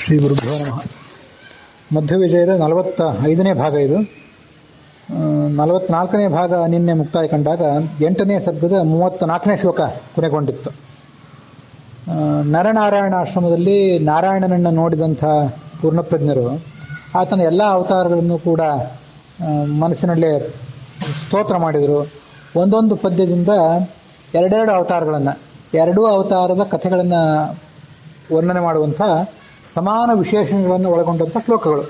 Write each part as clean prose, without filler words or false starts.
ಶ್ರೀ ಗುರುಭ್ಯೋ ನಮಃ. ಮಧ್ವವಿಜಯದ 45ನೇ ಭಾಗ ಇದು. 44ನೇ ಭಾಗ ನಿನ್ನೆ ಮುಕ್ತಾಯ ಕಂಡಾಗ 8ನೇ ಸರ್ಗದ 34ನೇ ಶ್ಲೋಕ ಕೊನೆಗೊಂಡಿತ್ತು. ನರನಾರಾಯಣ ಆಶ್ರಮದಲ್ಲಿ ನಾರಾಯಣನನ್ನು ನೋಡಿದಂಥ ಪೂರ್ಣಪ್ರಜ್ಞರು ಆತನ ಎಲ್ಲ ಅವತಾರಗಳನ್ನು ಕೂಡ ಮನಸ್ಸಿನಲ್ಲೇ ಸ್ತೋತ್ರ ಮಾಡಿದರು. ಒಂದೊಂದು ಪದ್ಯದಿಂದ ಎರಡೆರಡು ಅವತಾರಗಳನ್ನು, ಎರಡೂ ಅವತಾರದ ಕಥೆಗಳನ್ನು ವರ್ಣನೆ ಮಾಡುವಂಥ ಸಮಾನ ವಿಶೇಷಣಗಳನ್ನು ಒಳಗೊಂಡಂಥ ಶ್ಲೋಕಗಳು.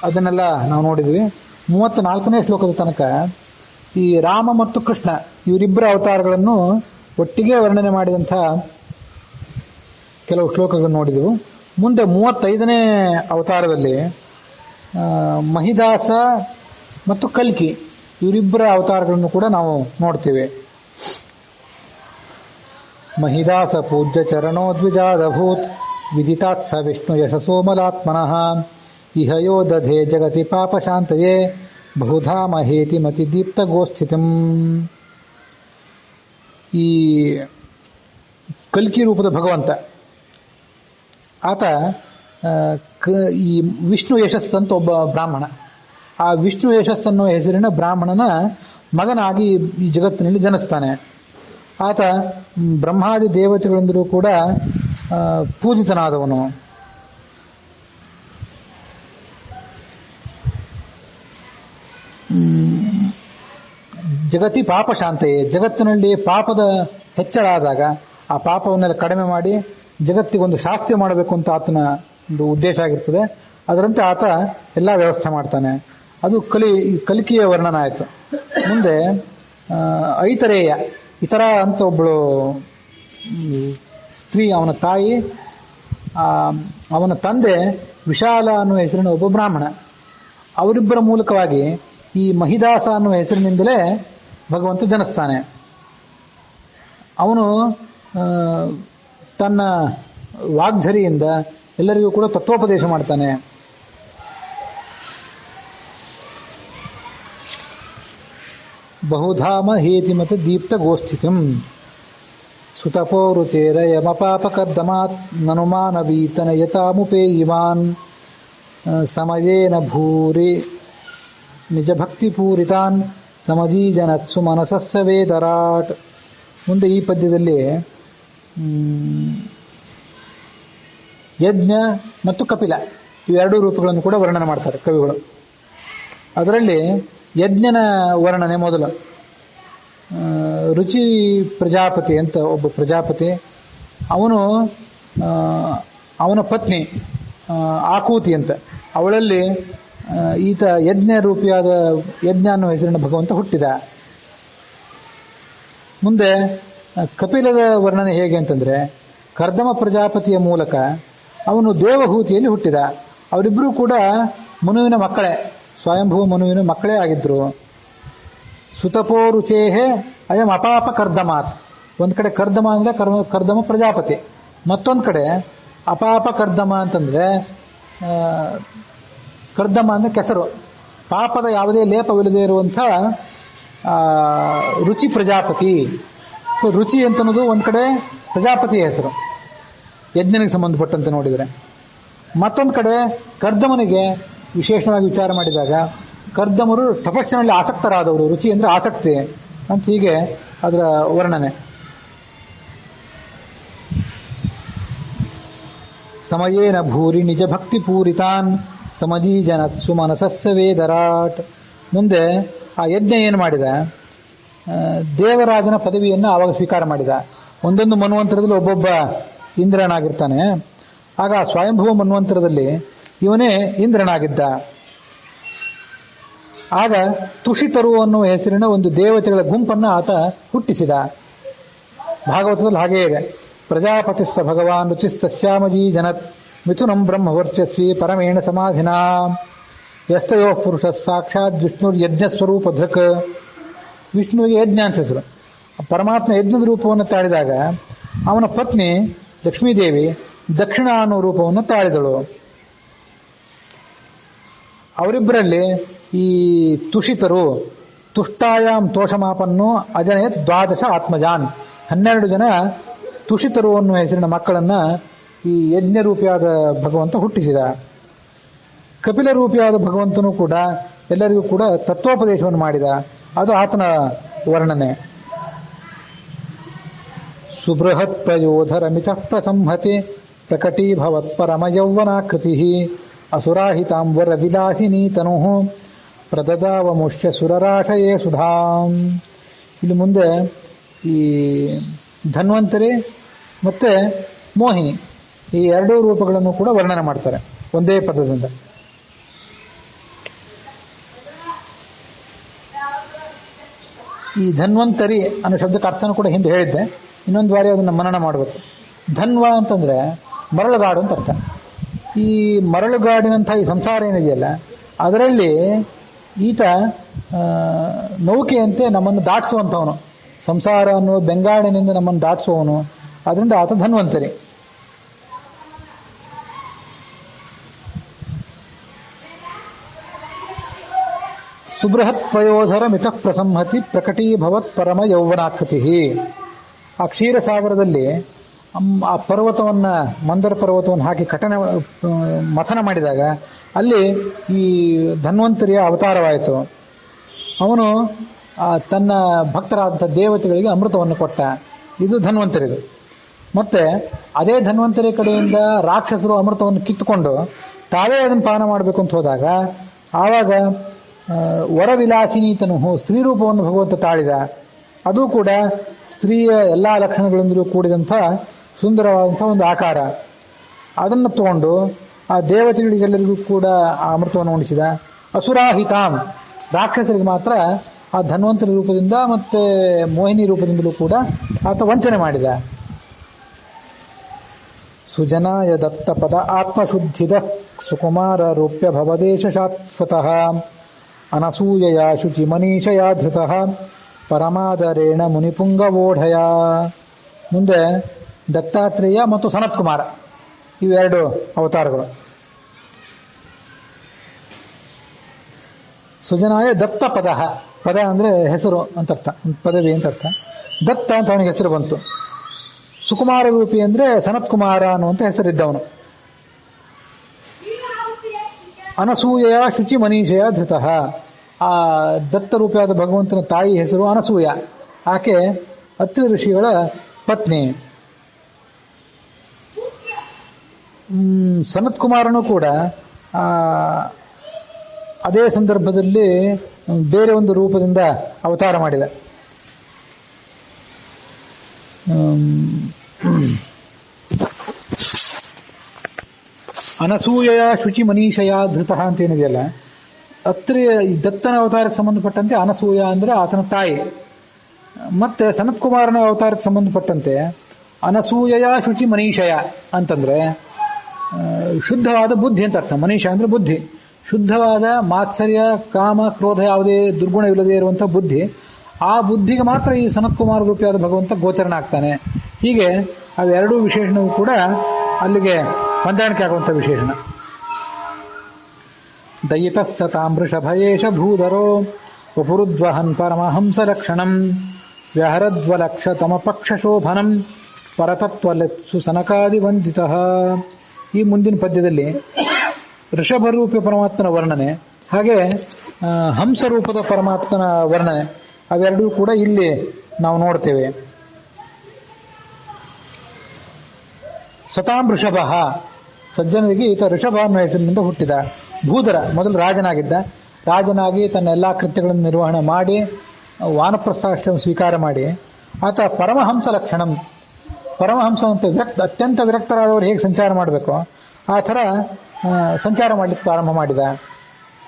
ಅದನ್ನೆಲ್ಲ ನಾವು ನೋಡಿದ್ವಿ. 34ನೇ ಶ್ಲೋಕದ ತನಕ ಈ ರಾಮ ಮತ್ತು ಕೃಷ್ಣ ಇವರಿಬ್ಬರ ಅವತಾರಗಳನ್ನು ಒಟ್ಟಿಗೆ ವರ್ಣನೆ ಮಾಡಿದಂಥ ಕೆಲವು ಶ್ಲೋಕಗಳನ್ನು ನೋಡಿದೆವು. ಮುಂದೆ 35ನೇ ಅವತಾರದಲ್ಲಿ ಮಹಿದಾಸ ಮತ್ತು ಕಲ್ಕಿ ಇವರಿಬ್ಬರ ಅವತಾರಗಳನ್ನು ಕೂಡ ನಾವು ನೋಡ್ತೇವೆ. ಮಹಿದಾಸ ಪೂಜ್ಯ ಚರಣೋದ್ವಿಜಾದಭೂತ್ ವಿದಿತಾತ್ಸ ವಿಷ್ಣು ಯಶಸೋಮಲಾತ್ಮನಃ ಇಹಯೋ ದಧೆ ಜಗತಿ ಪಾಪ ಶಾಂತಯೇ ಬಹುಧಾ ಮಹೇತಿ ಮತಿ ದೀಪ್ತ ಗೋಸ್ಥಿತಂ. ಈ ಕಲ್ಕಿ ರೂಪದ ಭಗವಂತ ಆತ ಈ ವಿಷ್ಣು ಯಶಸ್ಸು ಅಂತ ಒಬ್ಬ ಬ್ರಾಹ್ಮಣ. ಆ ವಿಷ್ಣು ಯಶಸ್ಸು ಅನ್ನೋ ಹೆಸರಿನ ಬ್ರಾಹ್ಮಣನ ಮಗನಾಗಿ ಈ ಜಗತ್ತಿನಲ್ಲಿ ಜನಿಸ್ತಾನೆ. ಆತ ಬ್ರಹ್ಮಾದಿ ದೇವತೆಗಳಿಂದಲೂ ಕೂಡ ಪೂಜಿತನಾದವನು. ಜಗತಿ ಪಾಪ ಶಾಂತೆಯೇ, ಜಗತ್ತಿನಲ್ಲಿ ಪಾಪದ ಹೆಚ್ಚಳ ಆದಾಗ ಆ ಪಾಪವನ್ನೆಲ್ಲ ಕಡಿಮೆ ಮಾಡಿ ಜಗತ್ತಿಗೊಂದು ಶಾಸ್ತಿ ಮಾಡಬೇಕು ಅಂತ ಆತನ ಒಂದು ಉದ್ದೇಶ ಆಗಿರ್ತದೆ. ಅದರಂತೆ ಆತ ಎಲ್ಲ ವ್ಯವಸ್ಥೆ ಮಾಡ್ತಾನೆ. ಅದು ಕಲಿಕೆಯ ವರ್ಣನ ಆಯಿತು. ಮುಂದೆ ಐತರೇಯ ಇತರ ಅಂತ ಒಬ್ಬಳು ಸ್ತ್ರೀ, ಅವನ ತಾಯಿ, ಅವನ ತಂದೆ ವಿಶಾಲ ಅನ್ನುವ ಹೆಸರಿನ ಒಬ್ಬ ಬ್ರಾಹ್ಮಣ. ಅವರಿಬ್ಬರ ಮೂಲಕವಾಗಿ ಈ ಮಹಿದಾಸ ಅನ್ನುವ ಹೆಸರಿನಿಂದಲೇ ಭಗವಂತ ಜನಿಸ್ತಾನೆ. ಅವನು ತನ್ನ ವಾಗ್ಝರಿಯಿಂದ ಎಲ್ಲರಿಗೂ ಕೂಡ ತತ್ವೋಪದೇಶ ಮಾಡ್ತಾನೆ. ಬಹುಧಾಮ ಹೇತಿಮತ ದೀಪ್ತ ಗೋಸ್ಥಿತಿಂ ಸುತಪೋ ರುಚೇರ ಯಮಪಾಪಕರ್ದಮಾತ್ ನನುಮಾನವೀತನ ಯತಾಮುಪೇಯಿವಾನ್ ಸಮಯೇನ ಭೂರಿ ನಿಜ ಭಕ್ತಿಪೂರಿತಾನ್ ಸಮಜೀಜನತ್ಸು ಮನಸಸ್ಸ ವೇದರಾಟ್. ಮುಂದೆ ಈ ಪದ್ಯದಲ್ಲಿ ಯಜ್ಞ ಮತ್ತು ಕಪಿಲ ಇವೆರಡೂ ರೂಪಗಳನ್ನು ಕೂಡ ವರ್ಣನೆ ಮಾಡ್ತಾರೆ ಕವಿಗಳು. ಅದರಲ್ಲಿ ಯಜ್ಞನ ವರ್ಣನೆ ಮೊದಲು. ರುಚಿ ಪ್ರಜಾಪತಿ ಅಂತ ಒಬ್ಬ ಪ್ರಜಾಪತಿ, ಅವನ ಪತ್ನಿ ಆಕೂತಿ ಅಂತ, ಅವಳಲ್ಲಿ ಈತ ಯಜ್ಞ ರೂಪಿಯಾದ ಯಜ್ಞ ಅನ್ನೋ ಹೆಸರಿನ ಭಗವಂತ ಹುಟ್ಟಿದ. ಮುಂದೆ ಕಪಿಲದ ವರ್ಣನೆ ಹೇಗೆ ಅಂತಂದ್ರೆ, ಕರ್ದಮ ಪ್ರಜಾಪತಿಯ ಮೂಲಕ ಅವನು ದೇವಹೂತಿಯಲ್ಲಿ ಹುಟ್ಟಿದ. ಅವರಿಬ್ಬರೂ ಕೂಡ ಮನುವಿನ ಮಕ್ಕಳೇ, ಸ್ವಯಂಭೂ ಮನುವಿನ ಮಕ್ಕಳೇ ಆಗಿದ್ರು. ಸುತಪೋ ರುಚೇಹೆ ಅಯಂ ಅಪಾಪ ಕರ್ದಮಾತ್. ಒಂದ್ ಕಡೆ ಕರ್ದಮ ಅಂದ್ರೆ ಕರ್ದಮ ಪ್ರಜಾಪತಿ, ಮತ್ತೊಂದ್ ಕಡೆ ಅಪಾಪ ಕರ್ದಮ ಅಂತಂದ್ರೆ ಕರ್ದಮ ಅಂದ್ರೆ ಕೆಸರು, ಪಾಪದ ಯಾವುದೇ ಲೇಪವಿಲ್ಲದೆ ಇರುವಂಥ ರುಚಿ ಪ್ರಜಾಪತಿ. ರುಚಿ ಅಂತನ್ನೋದು ಒಂದ್ ಕಡೆ ಪ್ರಜಾಪತಿಯ ಹೆಸರು ಯಜ್ಞನಿಗೆ ಸಂಬಂಧಪಟ್ಟಂತೆ ನೋಡಿದರೆ, ಮತ್ತೊಂದು ಕಡೆ ಕರ್ದಮನಿಗೆ ವಿಶೇಷವಾಗಿ ವಿಚಾರ ಮಾಡಿದಾಗ ಕರ್ದಮರು ತಪಸ್ಸಿನಲ್ಲಿ ಆಸಕ್ತರಾದವರು, ರುಚಿ ಅಂದ್ರೆ ಆಸಕ್ತಿ ಅಂತ ಹೀಗೆ ಅದರ ವರ್ಣನೆ. ಸಮಯೇನ ಭೂರಿ ನಿಜ ಭಕ್ತಿ ಪೂರಿತಾನ್ ಸಮಜೀಜನತ್ಸು ಮನಸಸ್ಸ ವೇದರಾಟ್. ಮುಂದೆ ಆ ಯಜ್ಞ ಏನು ಮಾಡಿದ, ದೇವರಾಜನ ಪದವಿಯನ್ನು ಆವಾಗ ಸ್ವೀಕಾರ ಮಾಡಿದ. ಒಂದೊಂದು ಮನ್ವಂತರದಲ್ಲಿ ಒಬ್ಬೊಬ್ಬ ಇಂದ್ರನಾಗಿರ್ತಾನೆ. ಆಗ ಸ್ವಯಂಭವ ಮನ್ವಂತರದಲ್ಲಿ ಇವನೇ ಇಂದ್ರನಾಗಿದ್ದ. ಆಗ ತುಷಿತರು ಅನ್ನುವ ಹೆಸರಿನ ಒಂದು ದೇವತೆಗಳ ಗುಂಪನ್ನು ಆತ ಹುಟ್ಟಿಸಿದ. ಭಾಗವತದಲ್ಲಿ ಹಾಗೇ ಇದೆ. ಪ್ರಜಾಪತಿಸ್ಥ ಭಗವಾನ್ ರುಚಿಸ್ತಸ್ಯಾಮಜೀ ಜನತ್ ಮಿಥುನಂ ಬ್ರಹ್ಮವರ್ಚಸ್ವಿ ಪರಮೇಣ ಸಮಾಧಿನ ಯಸ್ತಯೋ ಪುರುಷ ಸಾಕ್ಷಾತ್ ವಿಷ್ಣುರ್ ಯಜ್ಞ ಸ್ವರೂಪ ಧೃಕ್. ವಿಷ್ಣುವಿಗೆ ಯಜ್ಞ ಅಂತ ಹೆಸರು. ಪರಮಾತ್ಮ ಯಜ್ಞದ ರೂಪವನ್ನು ತಾಳಿದಾಗ ಅವನ ಪತ್ನಿ ಲಕ್ಷ್ಮೀದೇವಿ ದಕ್ಷಿಣ ಅನ್ನೋ ರೂಪವನ್ನು ತಾಳಿದಳು. ಅವರಿಬ್ಬರಲ್ಲಿ ಈ ತುಷಿತರು ತುಷ್ಟಾಯಾಮ್ ತೋಷಮಾಪನ್ನು ಅಜನೇತ್ ದ್ವಾದಶ ಆತ್ಮಜಾನ್, 12 ಜನ ತುಷಿತರು ಅನ್ನುವ ಹೆಸರಿನ ಮಕ್ಕಳನ್ನ ಈ ಯಜ್ಞ ರೂಪಿಯಾದ ಭಗವಂತ ಹುಟ್ಟಿಸಿದ. ಕಪಿಲ ರೂಪಿಯಾದ ಭಗವಂತನು ಕೂಡ ಎಲ್ಲರಿಗೂ ಕೂಡ ತತ್ವೋಪದೇಶವನ್ನು ಮಾಡಿದ. ಅದು ಆತನ ವರ್ಣನೆ. ಸುಬೃಹತ್ ಪ್ರಯೋಧರ ಮಿತಃ ಪ್ರಸಂಹತಿ ಪ್ರಕಟೀಭವತ್ ಪರಮ ಯೌವನಾಕೃತಿ ಅಸುರಾಹಿತಾಂಬರ ವಿಲಾಸಿನಿ ತನು ಪ್ರದದಾವಮುಷ್ಯ ಸುರರಾಶಯೇ ಸುಧಾಂ. ಇಲ್ಲಿ ಮುಂದೆ ಈ ಧನ್ವಂತರಿ ಮತ್ತೆ ಮೋಹಿನಿ ಈ ಎರಡೂ ರೂಪಗಳನ್ನು ಕೂಡ ವರ್ಣನೆ ಮಾಡ್ತಾರೆ ಒಂದೇ ಪದದಿಂದ. ಈ ಧನ್ವಂತರಿ ಅನ್ನೋ ಶಬ್ದಕ್ಕೆ ಅರ್ಥನೂ ಕೂಡ ಹಿಂದೆ ಹೇಳಿದ್ದೆ, ಇನ್ನೊಂದು ಬಾರಿ ಅದನ್ನು ಮನನ ಮಾಡಬೇಕು. ಧನ್ವ ಅಂತಂದ್ರೆ ಮರಳುಗಾಡು ಅಂತ ಅರ್ಥ. ಈ ಮರಳುಗಾಡಿನಂಥ ಈ ಸಂಸಾರ ಏನಿದೆಯಲ್ಲ ಅದರಲ್ಲಿ ಈತ ನೌಕೆಯಂತೆ ನಮ್ಮನ್ನು ದಾಟಿಸುವಂಥವನು, ಸಂಸಾರ ಅನ್ನೋ ಬೆಂಗಾಡಿನಿಂದ ನಮ್ಮನ್ನು ದಾಟಿಸುವವನು. ಅದರಿಂದ ಆತ ಧನ್ವಂತರಿ. ಸುಬೃಹತ್ ಪಯೋಧರ ಮಿತಃ ಪ್ರಸಂಹತಿ ಪ್ರಕಟೀಭವತ್ ಪರಮ ಯೌವನಾಕೃತಿ. ಆ ಕ್ಷೀರಸಾಗರದಲ್ಲಿ ಆ ಪರ್ವತವನ್ನ, ಮಂದರ ಪರ್ವತವನ್ನು ಹಾಕಿ ಮಥನ ಮಾಡಿದಾಗ ಅಲ್ಲಿ ಈ ಧನ್ವಂತರಿಯ ಅವತಾರವಾಯಿತು. ಅವನು ತನ್ನ ಭಕ್ತರಾದಂಥ ದೇವತೆಗಳಿಗೆ ಅಮೃತವನ್ನು ಕೊಟ್ಟ. ಇದು ಧನ್ವಂತರಿದು. ಮತ್ತೆ ಅದೇ ಧನ್ವಂತರಿ ಕಡೆಯಿಂದ ರಾಕ್ಷಸರು ಅಮೃತವನ್ನು ಕಿತ್ತುಕೊಂಡು ತಾವೇ ಅದನ್ನು ಪಾನ ಮಾಡಬೇಕು ಅಂತ ಹೋದಾಗ ಆವಾಗ ವರವಿಲಾಸಿನೀತನು ಸ್ತ್ರೀ ರೂಪವನ್ನು ಭಗವಂತ ತಾಳಿದ. ಅದು ಕೂಡ ಸ್ತ್ರೀಯ ಎಲ್ಲಾ ಲಕ್ಷಣಗಳಿಂದಲೂ ಕೂಡಿದಂಥ ಸುಂದರವಾದಂಥ ಒಂದು ಆಕಾರ. ಅದನ್ನು ತಗೊಂಡು ಆ ದೇವತೆಗಳಿಗೆಲ್ಲರಿಗೂ ಕೂಡ ಆ ಅಮೃತವನ್ನು ಉಣಿಸಿದ. ಅಸುರಾಹಿತಾಂ, ರಾಕ್ಷಸರಿಗೆ ಮಾತ್ರ ಆ ಧನ್ವಂತರಿ ರೂಪದಿಂದ ಮತ್ತೆ ಮೋಹಿನಿ ರೂಪದಿಂದಲೂ ಕೂಡ ಆತ ವಂಚನೆ ಮಾಡಿದ. ಸುಜನಾಯ ದತ್ತ ಪದ ಆತ್ಮಶುದ್ಧಿದ ಸುಕುಮಾರ ರೂಪ್ಯ ಭವದೇಶ ಶಾಶ್ವತಃ ಅನಸೂಯಯ ಶುಚಿ ಮನೀಷಯ ಧೃತಃ ಪರಮಾದರೇಣ ಮುನಿಪುಂಗವೋಢಯ. ಮುಂದೆ ದತ್ತಾತ್ರೇಯ ಮತ್ತು ಸನತ್ಕುಮಾರ ಇವೆರಡು ಅವತಾರಗಳು. ಸುಜನಾಯ ದತ್ತ ಪದ, ಪದ ಅಂದ್ರೆ ಹೆಸರು ಅಂತ ಅರ್ಥ, ಪದವಿ ಅಂತ ಅರ್ಥ. ದತ್ತ ಅಂತ ಅವನಿಗೆ ಹೆಸರು ಬಂತು. ಸುಕುಮಾರ ರೂಪಿ ಅಂದ್ರೆ ಸನತ್ಕುಮಾರ ಅನ್ನುವಂತ ಹೆಸರಿದ್ದವನು. ಅನಸೂಯ ಶುಚಿ ಮನೀಷಯ ಧೃತಃ. ಆ ದತ್ತ ರೂಪಿಯಾದ ಭಗವಂತನ ತಾಯಿ ಹೆಸರು ಅನಸೂಯ. ಆಕೆ ಅತ್ರಿ ಋಷಿಗಳ ಪತ್ನಿ. ಸನತ್ಕುಮಾರನು ಕೂಡ ಅದೇ ಸಂದರ್ಭದಲ್ಲಿ ಬೇರೆ ಒಂದು ರೂಪದಿಂದ ಅವತಾರ ಮಾಡಿದ. ಅನಸೂಯ ಶುಚಿ ಮನೀಷಯ ಧೃತಃ ಅಂತ ಏನಿದೆಯಲ್ಲ, ಅತ್ರಿ ದತ್ತನ ಅವತಾರಕ್ಕೆ ಸಂಬಂಧಪಟ್ಟಂತೆ ಅನಸೂಯ ಅಂದ್ರೆ ಆತನ ತಾಯಿ. ಮತ್ತೆ ಸನತ್ಕುಮಾರನ ಅವತಾರಕ್ಕೆ ಸಂಬಂಧಪಟ್ಟಂತೆ ಅನಸೂಯ ಶುಚಿ ಮನೀಷಯ ಅಂತಂದ್ರೆ ಶುದ್ಧವಾದ ಬುದ್ಧಿ ಅಂತ ಅರ್ಥ. ಮನೀಷ ಅಂದ್ರೆ ಬುದ್ಧಿ, ಶುದ್ಧವಾದ ಮಾತ್ಸರ್ಯ ಕಾಮ ಕ್ರೋಧ ಯಾವುದೇ ದುರ್ಗುಣವಿಲ್ಲದೆ ಇರುವಂತಹ ಬುದ್ಧಿ. ಆ ಬುದ್ಧಿಗೆ ಮಾತ್ರ ಈ ಸನತ್ಕುಮಾರ ರೂಪಿಯಾದ ಭಗವಂತ ಗೋಚರನಾಗ್ತಾನೆ. ಹೀಗೆ ಅವೆರಡೂ ವಿಶೇಷಣವು ಕೂಡ ಅಲ್ಲಿಗೆ ಹೊಂದಾಣಿಕೆ ಆಗುವಂಥ ವಿಶೇಷಣ. ದಯಿತಃ ಸತಾಮೃಷಭಯೇಶ ಭೂಧರೋ ವಪುರುದ್ವಹನ್ ಪರಮಹಂಸ ಲಕ್ಷಣಂ ವ್ಯಹರದ್ವಲಕ್ಷ ತಮ ಪಕ್ಷ ಶೋಭನಂ ಪರತತ್ವಲೆತ್ಸು ಸನಕಾದಿ ವಂದಿತಃ. ಈ ಮುಂದಿನ ಪದ್ಯದಲ್ಲಿ ಋಷಭರೂಪಿ ಪರಮಾತ್ಮನ ವರ್ಣನೆ, ಹಾಗೆ ಹಂಸರೂಪದ ಪರಮಾತ್ಮನ ವರ್ಣನೆ, ಅವೆರಡೂ ಕೂಡ ಇಲ್ಲಿ ನಾವು ನೋಡ್ತೇವೆ. ಸತಾಂ ಋಷಭ, ಸಜ್ಜನರಿಗೆ ಈತ ಋಷಭ ಅನ್ನೋ ಹೆಸರಿನಿಂದ ಹುಟ್ಟಿದ. ಭೂಧರ, ಮೊದಲು ರಾಜನಾಗಿದ್ದ. ರಾಜನಾಗಿ ತನ್ನ ಎಲ್ಲಾ ಕೃತ್ಯಗಳನ್ನು ನಿರ್ವಹಣೆ ಮಾಡಿ ವಾನಪ್ರಸ್ಥಾಶ್ರಮ ಸ್ವೀಕಾರ ಮಾಡಿ ಆತ ಪರಮಹಂಸ ಲಕ್ಷಣಂ, ಪರಮಹಂಸ ಅಂತ ಅತ್ಯಂತ ವಿರಕ್ತರಾದವರು ಹೇಗೆ ಸಂಚಾರ ಮಾಡಬೇಕು ಆ ಥರ ಸಂಚಾರ ಮಾಡಲಿಕ್ಕೆ ಪ್ರಾರಂಭ ಮಾಡಿದ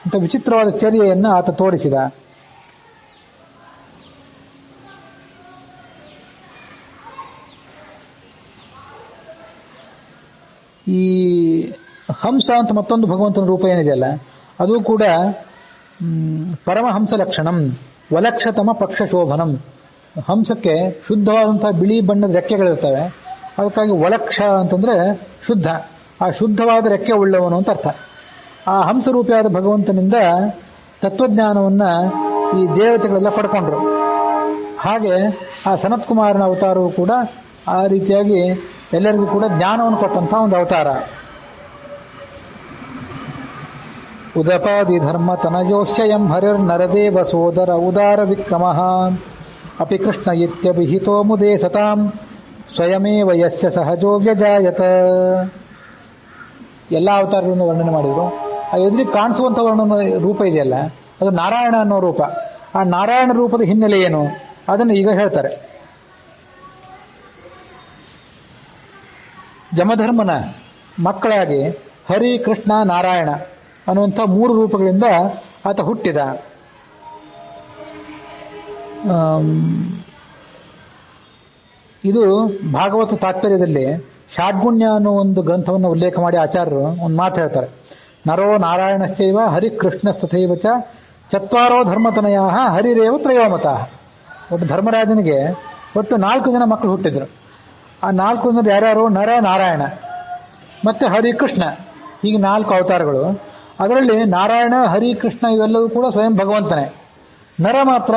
ಅಂತ ವಿಚಿತ್ರವಾದ ಚರ್ಯೆಯನ್ನು ಆತ ತೋರಿಸಿದ. ಈ ಹಂಸ ಅಂತ ಮತ್ತೊಂದು ಭಗವಂತನ ರೂಪ ಏನಿದೆಯಲ್ಲ ಅದು ಕೂಡ ಪರಮಹಂಸ ಲಕ್ಷಣಂ ವಲಕ್ಷತಮ ಪಕ್ಷ ಶೋಭನಂ. ಹಂಸಕ್ಕೆ ಶುದ್ಧವಾದಂತಹ ಬಿಳಿ ಬಣ್ಣದ ರೆಕ್ಕೆಗಳಿರ್ತವೆ, ಅದಕ್ಕಾಗಿ ವಲಕ್ಷ ಅಂತಂದ್ರೆ ಶುದ್ಧ, ಆ ಶುದ್ಧವಾದ ರೆಕ್ಕೆ ಉಳ್ಳವನು ಅಂತ ಅರ್ಥ. ಆ ಹಂಸರೂಪಿಯಾದ ಭಗವಂತನಿಂದ ತತ್ವಜ್ಞಾನವನ್ನ ಈ ದೇವತೆಗಳೆಲ್ಲ ಪಡ್ಕೊಂಡ್ರು. ಹಾಗೆ ಆ ಸನತ್ಕುಮಾರನ ಅವತಾರವು ಕೂಡ ಆ ರೀತಿಯಾಗಿ ಎಲ್ಲರಿಗೂ ಕೂಡ ಜ್ಞಾನವನ್ನು ಕೊಟ್ಟಂತ ಒಂದು ಅವತಾರ. ಉದಪಾದಿ ಧರ್ಮ ತನಯೋಶ್ಯಯಂ ಹರಿರ್ ನರದೇವ ಸೋದರ ಉದಾರ ವಿಕ್ರಮಃ ಅಪಿ ಕೃಷ್ಣ ಇತ್ಯಭಿಹಿತೋ ಮುದೇ ಸತಾಂ ಸ್ವಯಮೇವ ಯಸ್ಯ ಸಹಜೋ ವ್ಯಜಾಯತ. ಎಲ್ಲ ಅವತಾರಗಳನ್ನು ವರ್ಣನೆ ಮಾಡಿದ್ರು. ಆ ಎದುರಿಗೆ ಕಾಣಿಸುವಂತ ರೂಪ ಇದೆಯಲ್ಲ, ಅದು ನಾರಾಯಣ ಅನ್ನೋ ರೂಪ. ಆ ನಾರಾಯಣ ರೂಪದ ಹಿನ್ನೆಲೆ ಏನು ಅದನ್ನು ಈಗ ಹೇಳ್ತಾರೆ. ಯಮಧರ್ಮನ ಮಕ್ಕಳಾಗಿ ಹರಿ, ಕೃಷ್ಣ, ನಾರಾಯಣ ಅನ್ನುವಂಥ 3 ರೂಪಗಳಿಂದ ಆತ ಹುಟ್ಟಿದ. ಇದು ಭಾಗವತ ತಾತ್ಪರ್ಯದಲ್ಲಿ ಷಾಡ್ಗುಣ್ಯ ಅನ್ನೋ ಒಂದು ಗ್ರಂಥವನ್ನು ಉಲ್ಲೇಖ ಮಾಡಿ ಆಚಾರ್ಯರು ಒಂದು ಮಾತು ಹೇಳ್ತಾರೆ. ನರೋ ನಾರಾಯಣಶ್ಚೈವ ಹರಿಕೃಷ್ಣಸ್ತಥೈವ ಚ ಚತ್ವಾರೋ ಧರ್ಮತನಯ ಹರಿರೇವ ತ್ರಯೋಮತಃ. ಒಟ್ಟು ಧರ್ಮರಾಜನಿಗೆ ಒಟ್ಟು 4 ಜನ ಮಕ್ಕಳು ಹುಟ್ಟಿದ್ರು. ಆ 4 ಜನರು ಯಾರ್ಯಾರು? ನರ, ನಾರಾಯಣ ಮತ್ತೆ ಹರಿಕೃಷ್ಣ. ಹೀಗೆ 4 ಅವತಾರಗಳು. ಅದರಲ್ಲಿ ನಾರಾಯಣ, ಹರಿಕೃಷ್ಣ ಇವೆಲ್ಲವೂ ಕೂಡ ಸ್ವಯಂ ಭಗವಂತನೇ. ನರ ಮಾತ್ರ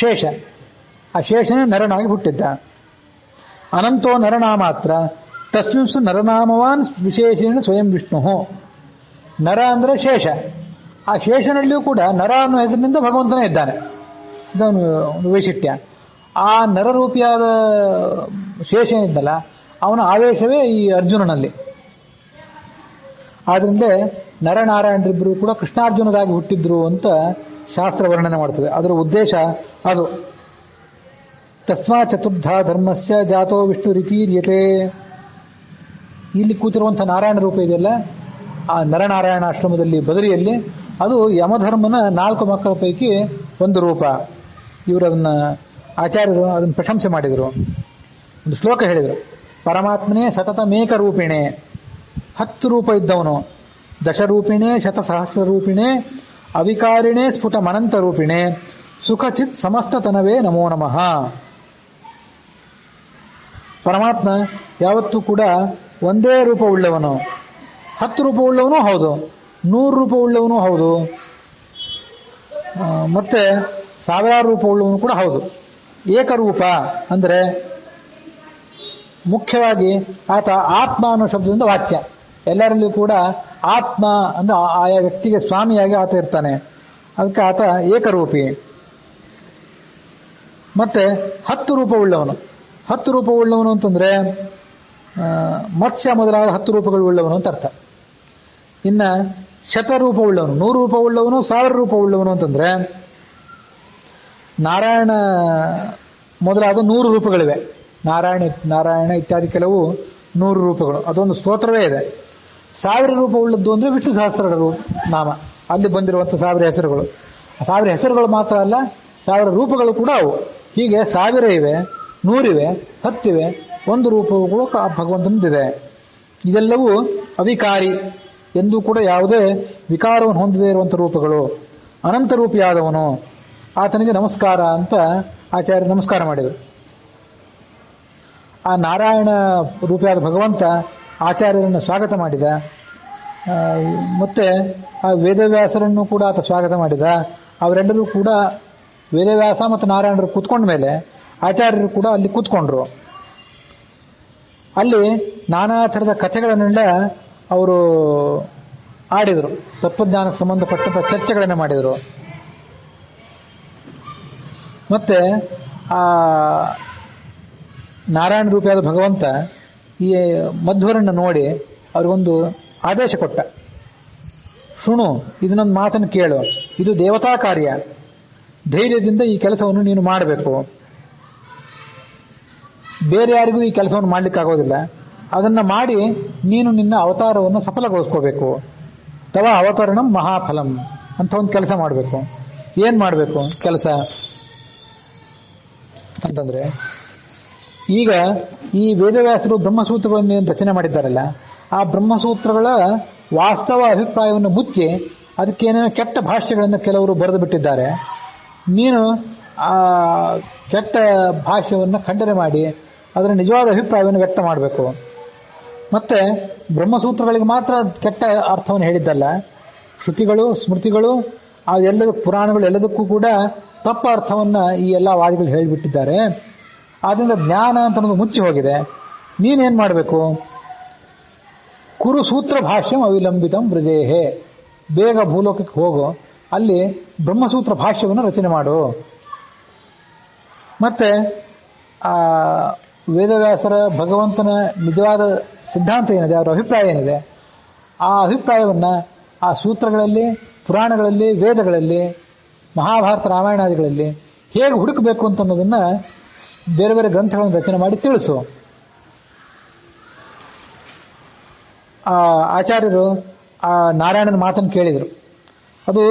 ಶೇಷ. ಆ ಶೇಷನೇ ನರನಾಗಿ ಹುಟ್ಟಿದ್ದ. ಅನಂತೋ ನರನಾಮಾತ್ರ ತಸ್ಮಿಂಸು ನರನಾಮವಾನ್ ವಿಶೇಷೇಣ ಸ್ವಯಂ ವಿಷ್ಣು. ನರ ಅಂದ್ರೆ ಶೇಷ. ಆ ಶೇಷನಲ್ಲಿಯೂ ಕೂಡ ನರ ಅನ್ನೋ ಹೆಸರಿನಿಂದ ಭಗವಂತನೇ ಇದ್ದಾನೆ. ಇದೊಂದು ವೈಶಿಷ್ಟ್ಯ. ಆ ನರರೂಪಿಯಾದ ಶೇಷ ಏನಿದ್ದಲ್ಲ, ಅವನ ಆವೇಶವೇ ಈ ಅರ್ಜುನನಲ್ಲಿ. ಆದ್ರಿಂದ ನರನಾರಾಯಣರಿಬ್ಬರು ಕೂಡ ಕೃಷ್ಣಾರ್ಜುನರಾಗಿ ಹುಟ್ಟಿದ್ರು ಅಂತ ಶಾಸ್ತ್ರ ವರ್ಣನೆ ಮಾಡ್ತದೆ. ಅದರ ಉದ್ದೇಶ ಅದು. ತಸ್ಮಾ ಚತುರ್ಧ ಧರ್ಮಸ್ಯ ಜಾತೋ ವಿಷ್ಣು ರೀತಿರ್ಯತೆ. ಇಲ್ಲಿ ಕೂತಿರುವಂಥ ನಾರಾಯಣ ರೂಪ ಇದೆಯಲ್ಲ, ಆ ನರನಾರಾಯಣ ಆಶ್ರಮದಲ್ಲಿ ಬದರಿಯಲ್ಲಿ, ಅದು ಯಮಧರ್ಮನ 4 ಮಕ್ಕಳ ಪೈಕಿ ಒಂದು ರೂಪ. ಇವರು ಅದನ್ನ ಆಚಾರ್ಯರು ಅದನ್ನು ಪ್ರಶಂಸೆ ಮಾಡಿದರು. ಒಂದು ಶ್ಲೋಕ ಹೇಳಿದರು. ಪರಮಾತ್ಮನೇ ಸತತಮೇಕ ರೂಪಿಣೆ. 10 ರೂಪ ಇದ್ದವನು. ದಶರೂಪಿಣೆ ಶತಸಹಸ್ರ ರೂಪಿಣೆ ಅವಿಕಾರಿಣೆ ಸ್ಫುಟ ಮನಂತ ರೂಪಿಣೆ ಸುಖಚಿತ್ ಸಮಸ್ತತನವೇ ನಮೋ ನಮಃ. ಪರಮಾತ್ಮ ಯಾವತ್ತೂ ಕೂಡ ಒಂದೇ ರೂಪ ಉಳ್ಳವನು. 10 ರೂಪ ಉಳ್ಳವನು ಹೌದು, 100 ರೂಪ ಉಳ್ಳವನು ಹೌದು, ಮತ್ತೆ 1000 ರೂಪ ಉಳ್ಳವನು ಕೂಡ ಹೌದು. ಏಕರೂಪ ಅಂದ್ರೆ ಮುಖ್ಯವಾಗಿ ಆತ ಆತ್ಮ ಅನ್ನೋ ಶಬ್ದದಿಂದ ವಾಚ್ಯ. ಎಲ್ಲರಲ್ಲಿಯೂ ಕೂಡ ಆತ್ಮ ಅಂದ್ರೆ ಆಯಾ ವ್ಯಕ್ತಿಗೆ ಸ್ವಾಮಿಯಾಗಿ ಆತ ಇರ್ತಾನೆ. ಅದಕ್ಕೆ ಆತ ಏಕರೂಪಿ. ಮತ್ತೆ 10 ರೂಪ ಉಳ್ಳವನು. 10 ರೂಪ ಉಳ್ಳವನು ಅಂತಂದ್ರೆ ಮತ್ಸ್ಯ ಮೊದಲಾದ 10 ರೂಪಗಳು ಉಳ್ಳವನು ಅಂತ ಅರ್ಥ. ಇನ್ನ ಶತರೂಪ ಉಳ್ಳವನು, 100 ರೂಪ ಉಳ್ಳವನು, 1000 ರೂಪ ಉಳ್ಳವನು ಅಂತಂದ್ರೆ ನಾರಾಯಣ ಮೊದಲಾದ 100 ರೂಪಗಳಿವೆ. ನಾರಾಯಣ ಇತ್ಯಾದಿ ಕೆಲವು 100 ರೂಪಗಳು. ಅದೊಂದು ಸ್ತೋತ್ರವೇ ಇದೆ. 1000 ರೂಪ ಉಳ್ಳದ್ದು ಅಂದ್ರೆ ವಿಷ್ಣು ಸಹಸ್ರ ನಾಮ. ಅಲ್ಲಿ ಬಂದಿರುವಂತಹ 1000 ಹೆಸರುಗಳು. 1000 ಹೆಸರುಗಳು ಮಾತ್ರ ಅಲ್ಲ, 1000 ರೂಪಗಳು ಕೂಡ ಅವು. ಹೀಗೆ 1000 ಇವೆ, 100 ಇವೆ, 10 ಇವೆ, 1 ರೂಪಗಳು ಭಗವಂತನದಿದೆ. ಇದೆಲ್ಲವೂ ಅವಿಕಾರಿ ಎಂದೂ ಕೂಡ ಯಾವುದೇ ವಿಕಾರವನ್ನು ಹೊಂದದೇ ಇರುವಂತಹ ರೂಪಗಳು. ಅನಂತ ರೂಪಿಯಾದವನು, ಆತನಿಗೆ ನಮಸ್ಕಾರ ಅಂತ ಆಚಾರ್ಯ ನಮಸ್ಕಾರ ಮಾಡಿದರು. ಆ ನಾರಾಯಣ ರೂಪಿಯಾದ ಭಗವಂತ ಆಚಾರ್ಯರನ್ನು ಸ್ವಾಗತ ಮಾಡಿದ. ಮತ್ತೆ ಆ ವೇದವ್ಯಾಸರನ್ನು ಕೂಡ ಆತ ಸ್ವಾಗತ ಮಾಡಿದ. ಅವರೆಲ್ಲರೂ ಕೂಡ ವೇದವ್ಯಾಸ ಮತ್ತು ನಾರಾಯಣರು ಕೂತ್ಕೊಂಡ ಮೇಲೆ ಆಚಾರ್ಯರು ಕೂಡ ಅಲ್ಲಿ ಕೂತ್ಕೊಂಡ್ರು. ಅಲ್ಲಿ ನಾನಾ ಥರದ ಕಥೆಗಳನ್ನೆಲ್ಲ ಅವರು ಆಡಿದರು. ತತ್ವಜ್ಞಾನಕ್ಕೆ ಸಂಬಂಧಪಟ್ಟ ಚರ್ಚೆಗಳನ್ನು ಮಾಡಿದರು. ಮತ್ತೆ ಆ ನಾರಾಯಣ ರೂಪಿಯಾದ ಭಗವಂತ ಈ ಮಧ್ವರನ್ನು ನೋಡಿ ಅವ್ರಿಗೊಂದು ಆದೇಶ ಕೊಟ್ಟ. ಶೃಣು, ಇದನ್ನೊಂದು ಮಾತನ್ನು ಕೇಳು, ಇದು ದೇವತಾ ಕಾರ್ಯ, ಧೈರ್ಯದಿಂದ ಈ ಕೆಲಸವನ್ನು ನೀನು ಮಾಡಬೇಕು. ಬೇರೆ ಯಾರಿಗೂ ಈ ಕೆಲಸವನ್ನು ಮಾಡ್ಲಿಕ್ಕಾಗೋದಿಲ್ಲ. ಅದನ್ನ ಮಾಡಿ ನೀನು ನಿನ್ನ ಅವತಾರವನ್ನು ಸಫಲಗೊಳಿಸ್ಕೋಬೇಕು. ತವ ಅವತರಣಂ ಮಹಾಫಲಂ ಅಂತ ಒಂದು ಕೆಲಸ ಮಾಡಬೇಕು. ಏನ್ ಮಾಡಬೇಕು ಕೆಲಸ ಅಂತಂದ್ರೆ, ಈಗ ಈ ವೇದವ್ಯಾಸರು ಬ್ರಹ್ಮಸೂತ್ರಗಳನ್ನು ರಚನೆ ಮಾಡಿದ್ದಾರಲ್ಲ, ಆ ಬ್ರಹ್ಮಸೂತ್ರಗಳ ವಾಸ್ತವ ಅಭಿಪ್ರಾಯವನ್ನು ಮುಚ್ಚಿ ಅದಕ್ಕೇನೇನೋ ಕೆಟ್ಟ ಭಾಷ್ಯಗಳನ್ನು ಕೆಲವರು ಬರೆದು ಬಿಟ್ಟಿದ್ದಾರೆ. ನೀನು ಆ ಕೆಟ್ಟ ಭಾಷ್ಯವನ್ನು ಖಂಡನೆ ಮಾಡಿ ಅದರ ನಿಜವಾದ ಅಭಿಪ್ರಾಯವನ್ನು ವ್ಯಕ್ತ ಮಾಡಬೇಕು. ಮತ್ತೆ ಬ್ರಹ್ಮಸೂತ್ರಗಳಿಗೆ ಮಾತ್ರ ಕೆಟ್ಟ ಅರ್ಥವನ್ನು ಹೇಳಿದ್ದಲ್ಲ, ಶ್ರುತಿಗಳು, ಸ್ಮೃತಿಗಳು, ಆ ಪುರಾಣಗಳು ಎಲ್ಲದಕ್ಕೂ ಕೂಡ ತಪ್ಪ ಅರ್ಥವನ್ನ ಈ ಎಲ್ಲ ವಾದಿಗಳು ಹೇಳಿಬಿಟ್ಟಿದ್ದಾರೆ. ಆದ್ರಿಂದ ಜ್ಞಾನ ಅಂತ ಅನ್ನೋದು ಮುಚ್ಚಿ ಹೋಗಿದೆ. ನೀನೇನ್ ಮಾಡಬೇಕು? ಕುರು ಸೂತ್ರ ಭಾಷ್ಯಂ ಅವಿಲಂಬಿತಂ ವೃಜೇಹೇ, ಬೇಗ ಭೂಲೋಕಕ್ಕೆ ಹೋಗು, ಅಲ್ಲಿ ಬ್ರಹ್ಮಸೂತ್ರ ಭಾಷ್ಯವನ್ನು ರಚನೆ ಮಾಡು. ಮತ್ತೆ ಆ ವೇದವ್ಯಾಸರ ಭಗವಂತನ ನಿಜವಾದ ಸಿದ್ಧಾಂತ ಏನಿದೆ, ಅವರ ಅಭಿಪ್ರಾಯ ಏನಿದೆ, ಆ ಅಭಿಪ್ರಾಯವನ್ನ ಆ ಸೂತ್ರಗಳಲ್ಲಿ, ಪುರಾಣಗಳಲ್ಲಿ, ವೇದಗಳಲ್ಲಿ, ಮಹಾಭಾರತ ರಾಮಾಯಣಾದಿಗಳಲ್ಲಿ ಹೇಗೆ ಹುಡುಕಬೇಕು ಅಂತ ಅನ್ನೋದನ್ನ ಬೇರೆ ಬೇರೆ ಗ್ರಂಥಗಳನ್ನು ರಚನೆ ಮಾಡಿ ತಿಳಿಸು. ಆ ಆಚಾರ್ಯರು ಆ ನಾರಾಯಣನ ಮಾತನ್ನು ಕೇಳಿದರು. ಅದು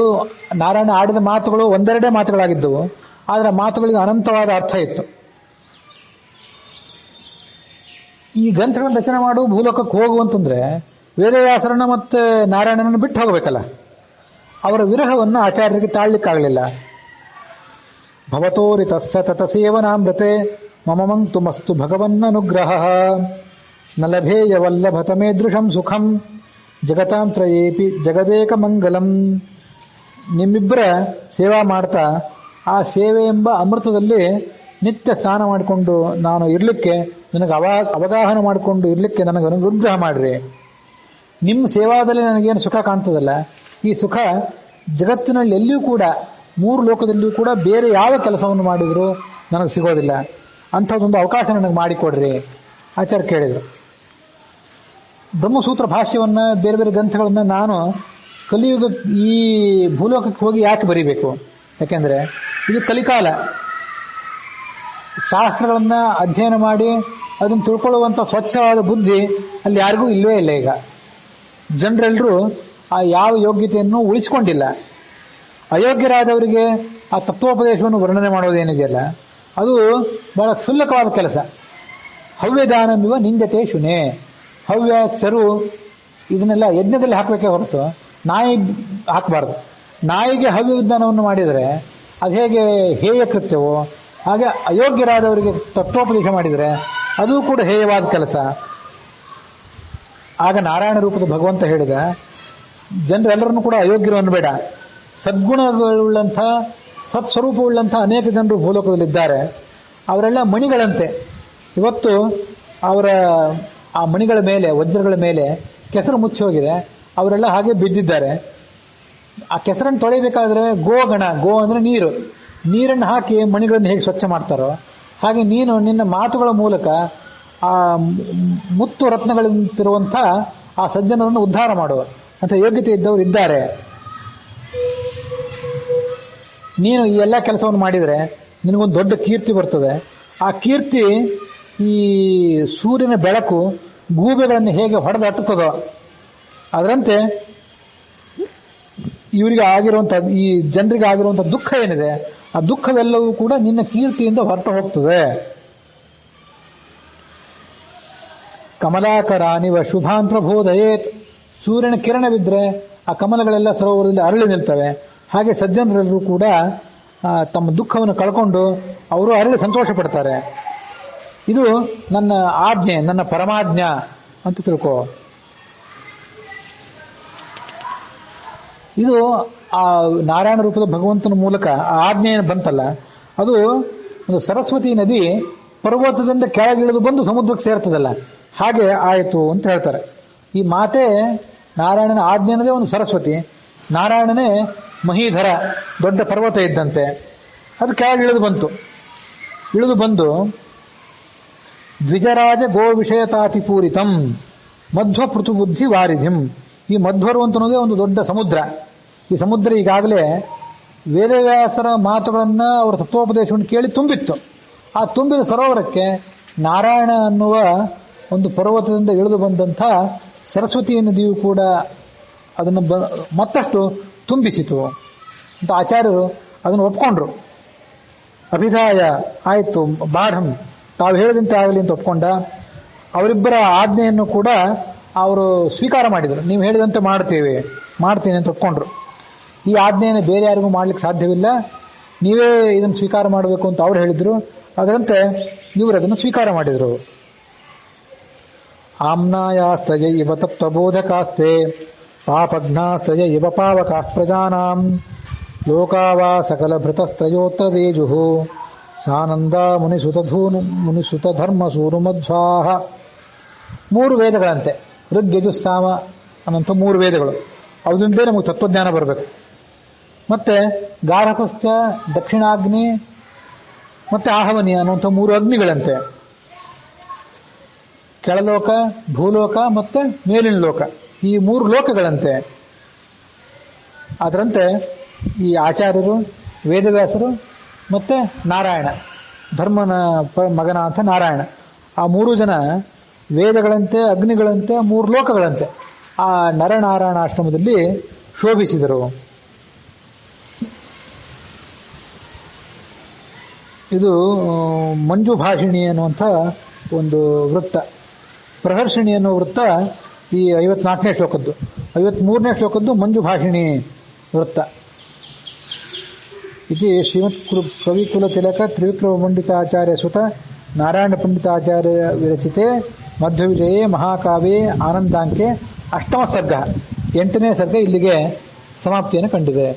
ನಾರಾಯಣ ಆಡಿದ ಮಾತುಗಳು ಒಂದೆರಡೇ ಮಾತುಗಳಾಗಿದ್ದವು, ಆದರೆ ಮಾತುಗಳಿಗೆ ಅನಂತವಾದ ಅರ್ಥ ಇತ್ತು. ಈ ಗ್ರಂಥಗಳನ್ನು ರಚನೆ ಮಾಡು, ಭೂಲೋಕಕ್ಕೆ ಹೋಗು ಅಂತಂದ್ರೆ ವೇದವ್ಯಾಸರನ್ನ ಮತ್ತೆ ನಾರಾಯಣನನ್ನು ಬಿಟ್ಟು ಹೋಗಬೇಕಲ್ಲ. ಅವರ ವಿರಹವನ್ನು ಆಚಾರ್ಯರಿಗೆ ತಾಳ್ಲಿಕ್ಕಾಗಲಿಲ್ಲ. ಭವತೋರಿತಸ್ಸ ತತ ಸೇವನಾಮೃತೆ ಮಮ ಮಂಕ್ತುಮಸ್ತು ಭಗವನ್ನನುಗ್ರಹ ನ ಲಭೇಯ ವಲ್ಲಭತಮೇದೃಶಂ ಸುಖಂ ಜಗತಾಂತ್ರಯೇಪಿ ಜಗದೇಕ ಮಂಗಲಂ. ನಿಮ್ಮಿಬ್ಬರ ಸೇವಾ ಮಾಡ್ತಾ ಆ ಸೇವೆ ಎಂಬ ಅಮೃತದಲ್ಲಿ ನಿತ್ಯ ಸ್ನಾನ ಮಾಡಿಕೊಂಡು ನಾನು ಇರ್ಲಿಕ್ಕೆ, ನನಗೆ ಅವಗಾಹನ ಮಾಡಿಕೊಂಡು ಇರ್ಲಿಕ್ಕೆ ನನಗೆ ಅನುಗ್ರಹ ಮಾಡ್ರಿ. ನಿಮ್ಮ ಸೇವಾದಲ್ಲಿ ನನಗೇನು ಸುಖ ಕಾಣ್ತದಲ್ಲ, ಈ ಸುಖ ಜಗತ್ತಿನಲ್ಲಿ ಎಲ್ಲಿಯೂ ಕೂಡ, ಮೂರು ಲೋಕದಲ್ಲಿಯೂ ಕೂಡ ಬೇರೆ ಯಾವ ಕೆಲಸವನ್ನು ಮಾಡಿದರೂ ನನಗೆ ಸಿಗೋದಿಲ್ಲ. ಅಂಥದ್ದೊಂದು ಅವಕಾಶ ನನಗೆ ಮಾಡಿಕೊಡ್ರಿ ಆಚಾರ್ಯ ಕೇಳಿದರು. ಬ್ರಹ್ಮಸೂತ್ರ ಭಾಷ್ಯವನ್ನ, ಬೇರೆ ಬೇರೆ ಗ್ರಂಥಗಳನ್ನ ನಾನು ಕಲಿಯುಗ ಈ ಭೂಲೋಕಕ್ಕೆ ಹೋಗಿ ಯಾಕೆ ಬರೀಬೇಕು? ಯಾಕೆಂದ್ರೆ ಇದು ಕಲಿಕಾಲ. ಶಾಸ್ತ್ರಗಳನ್ನ ಅಧ್ಯಯನ ಮಾಡಿ ಅದನ್ನು ತಿಳ್ಕೊಳ್ಳುವಂತ ಸ್ವಚ್ಛವಾದ ಬುದ್ಧಿ ಅಲ್ಲಿ ಯಾರಿಗೂ ಇಲ್ಲವೇ ಇಲ್ಲ. ಈಗ ಜನರೆಲ್ಲರೂ ಆ ಯಾವ ಯೋಗ್ಯತೆಯನ್ನು ಉಳಿಸಿಕೊಂಡಿಲ್ಲ. ಅಯೋಗ್ಯರಾದವರಿಗೆ ಆ ತತ್ವೋಪದೇಶವನ್ನು ವರ್ಣನೆ ಮಾಡೋದೇನಿದೆಯಲ್ಲ, ಅದು ಬಹಳ ಕ್ಷುಲ್ಲಕವಾದ ಕೆಲಸ. ಹವ್ಯದಾನಮಿವ ನಿಂದತೆ ಶುನೆ. ಹವ್ಯ, ಚರು ಇದನ್ನೆಲ್ಲ ಯಜ್ಞದಲ್ಲಿ ಹಾಕಬೇಕೇ ಹೊರತು ನಾಯಿ ಹಾಕಬಾರ್ದು. ನಾಯಿಗೆ ಹವ್ಯ ವಿಧಾನವನ್ನು ಮಾಡಿದರೆ ಅದು ಹೇಗೆ ಹೇಯ ಕೃತ್ಯವೋ ಹಾಗೆ ಅಯೋಗ್ಯರಾದವರಿಗೆ ತತ್ವೋಪದೇಶ ಮಾಡಿದರೆ ಅದು ಕೂಡ ಹೇಯವಾದ ಕೆಲಸ. ಆಗ ನಾರಾಯಣ ರೂಪದ ಭಗವಂತ ಹೇಳಿದ, ಜನರೆಲ್ಲರನ್ನು ಕೂಡ ಅಯೋಗ್ಯರನ್ನು ಬೇಡ, ಸದ್ಗುಣಗಳುಳ್ಳಂಥ ಸತ್ಸ್ವರೂಪವುಳ್ಳಂಥ ಅನೇಕ ಜನರು ಭೂಲೋಕದಲ್ಲಿದ್ದಾರೆ. ಅವರೆಲ್ಲ ಮಣಿಗಳಂತೆ. ಇವತ್ತು ಅವರ ಆ ಮಣಿಗಳ ಮೇಲೆ, ವಜ್ರಗಳ ಮೇಲೆ ಕೆಸರು ಮುಚ್ಚಿ ಹೋಗಿದೆ, ಅವರೆಲ್ಲ ಹಾಗೆ ಬಿದ್ದಿದ್ದಾರೆ. ಆ ಕೆಸರನ್ನು ತೊಳೆಯಬೇಕಾದ್ರೆ ಗೋಗಣ, ಗೋ ಅಂದ್ರೆ ನೀರು, ನೀರನ್ನು ಹಾಕಿ ಮಣಿಗಳನ್ನು ಹೇಗೆ ಸ್ವಚ್ಛ ಮಾಡ್ತಾರೋ ಹಾಗೆ ನೀನು ನಿನ್ನ ಮಾತುಗಳ ಮೂಲಕ ಆ ಮುತ್ತು ರತ್ನಗಳಿಂತಿರುವಂಥ ಆ ಸಜ್ಜನರನ್ನು ಉದ್ಧಾರ ಮಾಡುವ ಅಂತ ಯೋಗ್ಯತೆ ಇದ್ದವರು ಇದ್ದಾರೆ. ನೀನು ಈ ಎಲ್ಲ ಕೆಲಸವನ್ನು ಮಾಡಿದರೆ ನಿನಗೊಂದು ದೊಡ್ಡ ಕೀರ್ತಿ ಬರ್ತದೆ. ಆ ಕೀರ್ತಿ ಈ ಸೂರ್ಯನ ಬೆಳಕು ಗೂಬೆಗಳನ್ನು ಹೇಗೆ ಹೊಡೆದಟ್ಟುತ್ತದೋ ಅದರಂತೆ ಇವರಿಗೆ ಆಗಿರುವಂತಹ, ಈ ಜನರಿಗೆ ಆಗಿರುವಂತಹ ದುಃಖ ಏನಿದೆ, ಆ ದುಃಖವೆಲ್ಲವೂ ಕೂಡ ನಿನ್ನ ಕೀರ್ತಿಯಿಂದ ಹೊರಟು ಹೋಗ್ತದೆ. ಕಮಲಾಕರಾನಿವ ಶುಭಾನ್ ಪ್ರಬೋಧಯೇತ್. ಸೂರ್ಯನ ಕಿರಣವಿದ್ರೆ ಆ ಕಮಲಗಳೆಲ್ಲ ಸರೋವರದಲ್ಲಿ ಅರಳಿ ನಿಲ್ತವೆ. ಹಾಗೆ ಸಜ್ಜನರೆಲ್ಲರೂ ಕೂಡ ತಮ್ಮ ದುಃಖವನ್ನು ಕಳ್ಕೊಂಡು ಅವರು ಅರಳಿ ಸಂತೋಷ ಪಡ್ತಾರೆ. ಇದು ನನ್ನ ಆಜ್ಞೆ, ನನ್ನ ಪರಮಾಜ್ಞಾ ಅಂತ ತಿಳ್ಕೋ. ಇದು ಆ ನಾರಾಯಣ ರೂಪದ ಭಗವಂತನ ಮೂಲಕ ಆ ಆಜ್ಞೆಯನ್ನು ಬಂತಲ್ಲ, ಅದು ಒಂದು ಸರಸ್ವತಿ ನದಿ ಪರ್ವತದಿಂದ ಕೆಳಗಿಳಿದು ಬಂದು ಸಮುದ್ರಕ್ಕೆ ಸೇರ್ತದಲ್ಲ, ಹಾಗೆ ಆಯಿತು ಅಂತ ಹೇಳ್ತಾರೆ. ಈ ಮಾತೆ ನಾರಾಯಣನ ಆಜ್ಞೆ ಅನ್ನೋದೇ ಒಂದು ಸರಸ್ವತಿ. ನಾರಾಯಣನೇ ಮಹೀಧರ, ದೊಡ್ಡ ಪರ್ವತ ಇದ್ದಂತೆ. ಅದು ಕೆಳಗಿಳಿದು ಬಂತು. ಇಳಿದು ಬಂದು ದ್ವಿಜರಾಜ ಗೋ ವಿಷಯತಾತಿ ಪೂರಿತಂ ಮಧ್ವ ಪೃಥುಬುದ್ಧಿ ವಾರಿಧಿಂ. ಈ ಮಧ್ವರು ಅಂತನೋದೇ ಒಂದು ದೊಡ್ಡ ಸಮುದ್ರ. ಈ ಸಮುದ್ರ ಈಗಾಗಲೇ ವೇದವ್ಯಾಸರ ಮಾತುಗಳನ್ನ, ಅವರ ತತ್ವೋಪದೇಶವನ್ನು ಕೇಳಿ ತುಂಬಿತ್ತು. ಆ ತುಂಬಿದ ಸರೋವರಕ್ಕೆ ನಾರಾಯಣ ಅನ್ನುವ ಒಂದು ಪರ್ವತದಿಂದ ಇಳಿದು ಬಂದಂಥ ಸರಸ್ವತಿ ನದಿಯು ಕೂಡ ಅದನ್ನು ಮತ್ತಷ್ಟು ತುಂಬಿಸಿತು ಅಂತ ಆಚಾರ್ಯರು ಅದನ್ನು ಒಪ್ಕೊಂಡ್ರು. ಅಭಿಧಾಯ ಆಯಿತು, ಬಾಢಂ ತಾವು ಹೇಳಿದಂತೆ ಆಗಲಿ ಅಂತ ಒಪ್ಕೊಂಡ. ಅವರಿಬ್ಬರ ಆಜ್ಞೆಯನ್ನು ಕೂಡ ಅವರು ಸ್ವೀಕಾರ ಮಾಡಿದರು. ನೀವು ಹೇಳಿದಂತೆ ಮಾಡ್ತೀನಿ ಅಂತ ಒಪ್ಕೊಂಡ್ರು. ಈ ಆಜ್ಞೆಯನ್ನು ಬೇರೆ ಯಾರಿಗೂ ಮಾಡ್ಲಿಕ್ಕೆ ಸಾಧ್ಯವಿಲ್ಲ, ನೀವೇ ಇದನ್ನು ಸ್ವೀಕಾರ ಮಾಡಬೇಕು ಅಂತ ಅವ್ರು ಹೇಳಿದ್ರು. ಅದರಂತೆ ಇವರು ಅದನ್ನು ಸ್ವೀಕಾರ ಮಾಡಿದರು. ಆಮ್ನಾಯಾಸ್ತಯ ಇವ ತತ್ವಬೋಧಕಾಸ್ತೆ ಪಾಪಘ್ನಾಸ್ತಯ ಇವ ಪಾವಕಾಃ ಪ್ರಜಾನಾಂ ಲೋಕಾವಾ ಸಕಲ ಭೃತಸ್ತಯೋತ್ತರೇಜುಃ ಸಾನಂದ ಮುನಿಸುತ ಧರ್ಮಸೂರು ಮಧ್ವಾಃ 3 ವೇದಗಳಂತೆ, ಋಗ್ ಯಜುಸ್ ಸಾಮ ಅನ್ನೋಂಥ 3 ವೇದಗಳು. ಅದರಿಂದಲೇ ನಮಗೆ ತತ್ವಜ್ಞಾನ ಬರಬೇಕು. ಮತ್ತೆ ಗಾರ್ಹಪಸ್ಥ, ದಕ್ಷಿಣಾಗ್ನಿ ಮತ್ತೆ ಆಹವನಿ ಅನ್ನುವಂಥ 3 ಅಗ್ನಿಗಳಂತೆ. ಕೆಳಲೋಕ, ಭೂಲೋಕ ಮತ್ತೆ ಮೇಲಿನ ಲೋಕ, ಈ 3 ಲೋಕಗಳಂತೆ. ಅದರಂತೆ ಈ ಆಚಾರ್ಯರು, ವೇದವ್ಯಾಸರು ಮತ್ತೆ ನಾರಾಯಣ, ಧರ್ಮನ ಮಗನ ಅಂತ ನಾರಾಯಣ, ಆ 3 ಜನ ವೇದಗಳಂತೆ, ಅಗ್ನಿಗಳಂತೆ, 3 ಲೋಕಗಳಂತೆ ಆ ನರನಾರಾಯಣ ಆಶ್ರಮದಲ್ಲಿ ಶೋಭಿಸಿದರು. ಇದು ಮಂಜುಭಾಷಿಣಿ ಅನ್ನುವಂಥ ಒಂದು ವೃತ್ತ. ಪ್ರಹರ್ಷಿಣಿ ಅನ್ನೋ ವೃತ್ತ ಈ 54ನೇ ಶ್ಲೋಕದ್ದು. 53ನೇ ಶ್ಲೋಕದ್ದು ಮಂಜುಭಾಷಿಣಿ ವೃತ್ತ. ಇದು ಶ್ರೀಮತ್ ಕವಿಕುಲ ತಿಲಕ ತ್ರಿವಿಕ್ರಮ ಪಂಡಿತಾಚಾರ್ಯ ಸುತ ನಾರಾಯಣ ಪಂಡಿತಾಚಾರ್ಯ ವಿರಚಿತೆ ಮಧ್ವವಿಜಯೇ ಮಹಾಕಾವ್ಯೆ ಆನಂದಾಂಕೆ 8ಮ ಸರ್ಗ. 8ನೇ ಸರ್ಗ ಇಲ್ಲಿಗೆ ಸಮಾಪ್ತಿಯನ್ನು ಕಂಡಿದೆ.